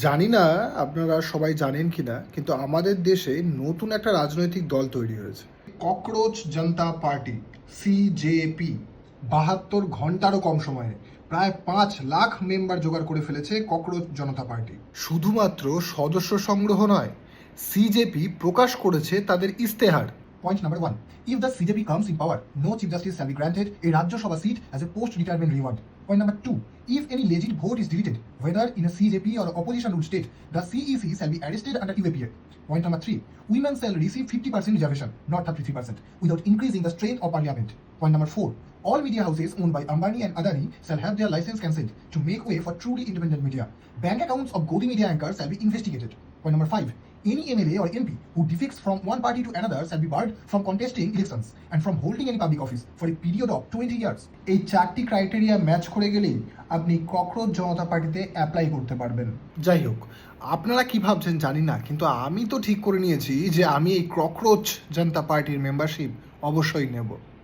জানি না আপনারা সবাই জানেন কিনা, কিন্তু আমাদের দেশে নতুন একটা রাজনৈতিক দল তৈরি হয়েছে, ককরোচ জনতা পার্টি, সিজেপি। 72 ঘন্টারও কম সময়ে প্রায় 5 লাখ মেম্বার জোগাড় করে ফেলেছে ককরোচ জনতা পার্টি। শুধুমাত্র সদস্য সংগ্রহ নয়, সিজেপি প্রকাশ করেছে তাদের ইস্তেহার। Point number 1. If the CJP comes in power, no Chief Justice shall be granted a Rajya Sabha seat as a post-retirement reward. Point number 2. If any legit vote is deleted, whether in a CJP or opposition ruled state, the CEC shall be arrested under UAPA. Point number 3. Women shall receive 50% reservation, not 33%, without increasing the strength of parliament. Point number 4. All media houses owned by Ambani and Adani shall have their license cancelled to make way for truly independent media. Bank accounts of Godi media anchors shall be investigated. Point number 5. Any MLA or MP who defects from one party to another shall be barred from contesting elections and from holding any public office for a period of 20 years. এই 4টি criteria match করে গেলেই আপনি cockroach জনতা পার্টিতে apply করতে পারবেন। যাই হোক, আপনারা কি ভাবছেন জানি না, কিন্তু আমি তো ঠিক করে নিয়েছি যে আমি এই ককরোচ জনতা পার্টির মেম্বারশিপ অবশ্যই নেব।